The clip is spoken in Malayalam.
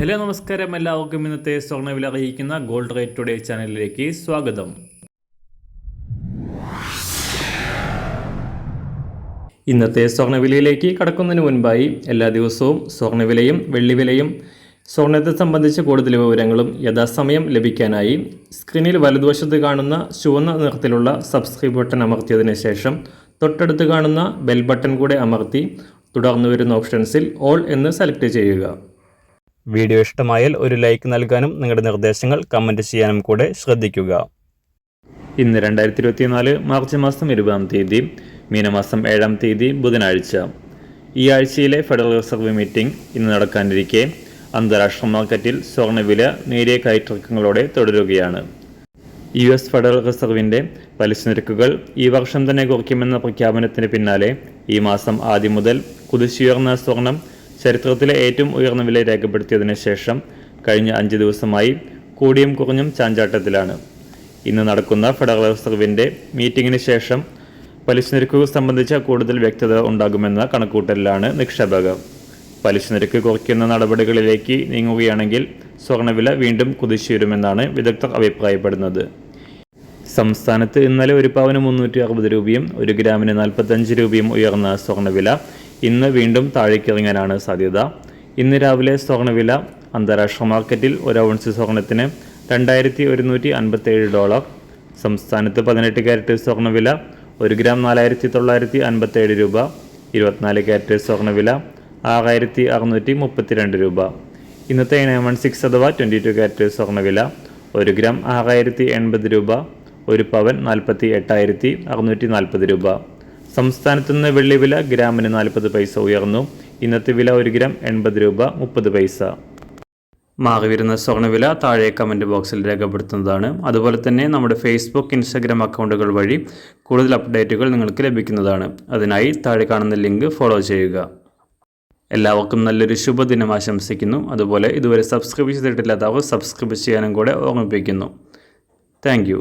ഹലോ നമസ്കാരം, എല്ലാവർക്കും ഇന്നത്തെ സ്വർണ്ണവില അറിയിക്കുന്ന ഗോൾഡ് റേറ്റ് ടുഡേ ചാനലിലേക്ക് സ്വാഗതം. ഇന്നത്തെ സ്വർണ്ണവിലയിലേക്ക് കടക്കുന്നതിന് മുൻപായി എല്ലാ ദിവസവും സ്വർണ്ണവിലയും വെള്ളിവിലയും സ്വർണ്ണത്തെ സംബന്ധിച്ച കൂടുതൽ വിവരങ്ങളും യഥാസമയം ലഭിക്കാനായി സ്ക്രീനിൽ വലതുവശത്ത് കാണുന്ന ചുവന്ന നിറത്തിലുള്ള സബ്സ്ക്രൈബ് ബട്ടൺ അമർത്തിയതിനു ശേഷം തൊട്ടടുത്ത് കാണുന്ന ബെൽ ബട്ടൺ കൂടെ അമർത്തി തുടർന്ന് വരുന്ന ഓപ്ഷൻസിൽ ഓൾ എന്ന് സെലക്ട് ചെയ്യുക. വീഡിയോ ഇഷ്ടമായാൽ ഒരു ലൈക്ക് നൽകാനും നിങ്ങളുടെ നിർദ്ദേശങ്ങൾ കമൻറ്റ് ചെയ്യാനും കൂടെ ശ്രദ്ധിക്കുക. ഇന്ന് 2024 മാർച്ച് മാസം 20-ാം തീയതി, മീനമാസം 7-ാം തീയതി ബുധനാഴ്ച. ഈ ആഴ്ചയിലെ ഫെഡറൽ റിസർവ് മീറ്റിംഗ് ഇന്ന് നടക്കാനിരിക്കെ അന്താരാഷ്ട്ര മാർക്കറ്റിൽ സ്വർണ്ണവില നേരിയ കയറ്റിറക്കങ്ങളോടെ തുടരുകയാണ്. US ഫെഡറൽ റിസർവിൻ്റെ പലിശ നിരക്കുകൾ ഈ വർഷം തന്നെ കുറയ്ക്കുമെന്ന പ്രഖ്യാപനത്തിന് പിന്നാലെ ഈ മാസം ആദ്യം മുതൽ കുതിച്ചുയർന്ന സ്വർണം ചരിത്രത്തിലെ ഏറ്റവും ഉയർന്ന വില രേഖപ്പെടുത്തിയതിനു ശേഷം കഴിഞ്ഞ 5 ദിവസമായി കൂടിയും കുറഞ്ഞും ചാഞ്ചാട്ടത്തിലാണ്. ഇന്ന് നടക്കുന്ന ഫെഡറൽ റിസർവിൻ്റെ മീറ്റിംഗിന് ശേഷം പലിശ നിരക്കുകൾ സംബന്ധിച്ച കൂടുതൽ വ്യക്തത ഉണ്ടാകുമെന്ന കണക്കൂട്ടലിലാണ് നിക്ഷേപകർ. പലിശ നിരക്ക് കുറയ്ക്കുന്ന നടപടികളിലേക്ക് നീങ്ങുകയാണെങ്കിൽ സ്വർണ്ണവില വീണ്ടും കുതിച്ചുയരുമെന്നാണ് വിദഗ്ധർ അഭിപ്രായപ്പെടുന്നത്. സംസ്ഥാനത്ത് ഇന്നലെ ഒരു പവന് 360 രൂപയും 1 ഗ്രാമിന് 45 രൂപയും ഉയർന്ന സ്വർണ്ണവില ഇന്ന് വീണ്ടും താഴേക്കിറങ്ങാനാണ് സാധ്യത. ഇന്ന് രാവിലെ സ്വർണ്ണവില അന്താരാഷ്ട്ര മാർക്കറ്റിൽ 1 ഔൺസ് സ്വർണത്തിന് $2157. സംസ്ഥാനത്ത് 18 ക്യാരറ്റ് സ്വർണ്ണവില 1 ഗ്രാം 4957 രൂപ. 24 ക്യാരറ്റ് സ്വർണ്ണവില 6632 രൂപ. ഇന്നത്തെ 916 അഥവാ 22 ക്യാരറ്റ് സ്വർണ്ണവില 1 ഗ്രാം 6080 രൂപ. 1 പവൻ 48,640 രൂപ. സംസ്ഥാനത്ത് നിന്ന് വെള്ളിവില ഗ്രാമിന് 40 പൈസ ഉയർന്നു. ഇന്നത്തെ വില 1 ഗ്രാം 80 രൂപ 30 പൈസ. മാറിവരുന്ന സ്വർണ്ണവില താഴെ കമൻറ്റ് ബോക്സിൽ രേഖപ്പെടുത്തുന്നതാണ്. അതുപോലെ തന്നെ നമ്മുടെ ഫേസ്ബുക്ക്, ഇൻസ്റ്റാഗ്രാം അക്കൗണ്ടുകൾ വഴി കൂടുതൽ അപ്ഡേറ്റുകൾ നിങ്ങൾക്ക് ലഭിക്കുന്നതാണ്. അതിനായി താഴെ കാണുന്ന ലിങ്ക് ഫോളോ ചെയ്യുക. എല്ലാവർക്കും നല്ലൊരു ശുഭദിനം ആശംസിക്കുന്നു. അതുപോലെ ഇതുവരെ സബ്സ്ക്രൈബ് ചെയ്തിട്ടില്ലാത്തവർ സബ്സ്ക്രൈബ് ചെയ്യാനും കൂടെ ഓർമ്മിപ്പിക്കുന്നു. Thank you.